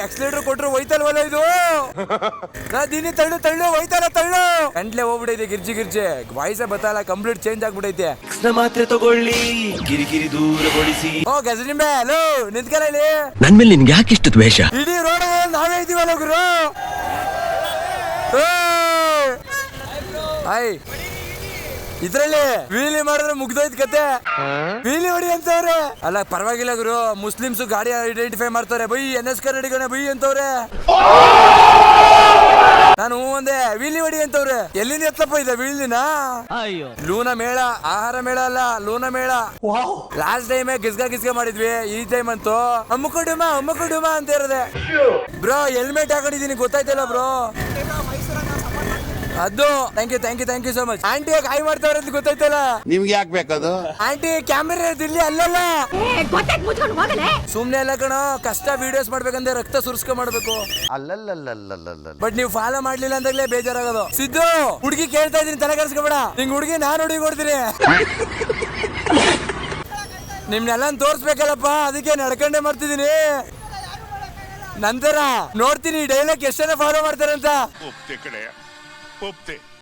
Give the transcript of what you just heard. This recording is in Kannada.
ಎಕ್ಸ್ಲೇಟರ್ ಕೊಟ್ರು ಹೋಯ್ತಲ್ವಲ್ಲ ಇದು. ದಿನಿ ತಳ್ಳು ತಳ್ಳು ಹೋಯ್ತಲ್ಲ ತಳ್ಳು. ಗಂಟ್ಲೆ ಹೋಗ್ಬಿಡೈತೆ ಗಿರ್ಜಿ ಗಿರ್ಜಿ, ವಾಯ್ಸೇ ಬತ್ತಲ್ಲ, ಕಂಪ್ಲೀಟ್ ಚೇಂಜ್ ಆಗ್ಬಿಡೈತೆ. ಮಾತ್ರೆ ತಗೊಳ್ಳಿ, ಕಿರಿಕಿರಿ ದೂರಗೊಳಿಸಿ. ಓ ಗಜನಿಂಬೆ ಹಲೋ ನಿಂತ್ಕಲ್ಲ ಇಲ್ಲಿ. ನನ್ ಮೇಲೆ ನಿನ್ಗೆ ಯಾಕೆ ಇಷ್ಟ ದ್ವೇಷ? ಇಡೀ ರೋಡ್ ನಾವೇ ಇದೀವಲ್ಲ ಗುರು. ಹಾಯ್ ಇದ್ರಲ್ಲಿ ವೀಲಿ ಮಾಡಿದ್ರೆ ಮುಗ್ದೋಯ್ತು ಕತೆ. ವೀಲಿ ಹೊಡಿ ಅಂತವ್ರೆ. ಅಲ್ಲ ಪರವಾಗಿಲ್ಲ ಗುರು, ಮುಸ್ಲಿಮ್ಸ್ ಗಾಡಿ ಐಡೆಂಟಿಫೈ ಮಾಡ್ತಾರೆ. ಬೈ NS ಕನ್ನಡಿಗನ ಬೈ ಅಂತವ್ರೆ. ನಾನು ಒಂದೇ ವೀಲಿ ಹೊಡಿ ಅಂತವ್ರೆ. ಎಲ್ಲಿಂದ ಎತ್ತಪ್ಪ ಇದೆ ವೀಲಿನ? ಲೂನಾ ಮೇಳ, ಆಹಾರ ಮೇಳ ಅಲ್ಲ ಲೂನಾ ಮೇಳ. ಲಾಸ್ಟ್ ಟೈಮ್ ಗಿಸ್ಗ ಮಾಡಿದ್ವಿ, ಈ ಟೈಮ್ ಅಂತೂ ಅಮ್ಮಕು ಡುಮಾ ಅಂತ ಇರೋದೆ. ಬ್ರೋ ಹೆಲ್ಮೆಟ್ ಹಾಕೊಂಡಿದೀನಿ ಗೊತ್ತಾಯ್ತಲ್ಲ ಬ್ರೋ. ಅದು thank you so much. Aunty ಕಾಯಿ ಮಾಡ್ತಾವ್ರೆ ಅಂತ ಗೊತ್ತಾಯ್ತಲ್ಲ ನಿಮ್ಗೆ ಯಾಕೆ ಬೇಕದು? ಆಂಟಿ ಕ್ಯಾಮೆರಾ ಇಲ್ಲಿ ಅಲ್ಲಲ್ಲ, ಸುಮ್ನೆ ಎಲ್ಲ ಕಣೋ. ಕಷ್ಟ ವಿಡಿಯೋಸ್ ಮಾಡ್ಬೇಕಂದ್ರೆ ರಕ್ತ ಸುರ್ಸ್ಕೊ ಮಾಡ್ಬೇಕು. ಅಲ್ಲಲ್ಲಲ್ಲಲ್ಲಲ್ಲ ಬಟ್ ನೀವು ಫಾಲೋ ಮಾಡ್ಲಿಲ್ಲ ಅಂದಾಗ್ಲೇ ಬೇಜಾರಾಗೋದು. ಸಿದ್ದು ಹುಡುಗಿ ಕೇಳ್ತಾ ಇದೀನಿ, ತಲೆ ಕೆಲ್ಸ್ಕೊಬೇಡ. ನಿಂಗ್ ಹುಡುಗಿ ನಾನು ಹುಡುಗಿ ಕೊಡ್ತೀನಿ. ನಿಮ್ನೆಲ್ಲ ತೋರ್ಸ್ಬೇಕಲ್ಲಪ್ಪ, ಅದಕ್ಕೆ ನಡ್ಕೊಂಡೇ ಮಾಡ್ತಿದೀನಿ. ನಂತರ ನೋಡ್ತೀನಿ ಡೈಲಾಗ್ ಎಷ್ಟನ್ನ ಫಾಲೋ ಮಾಡ್ತಾರಂತ.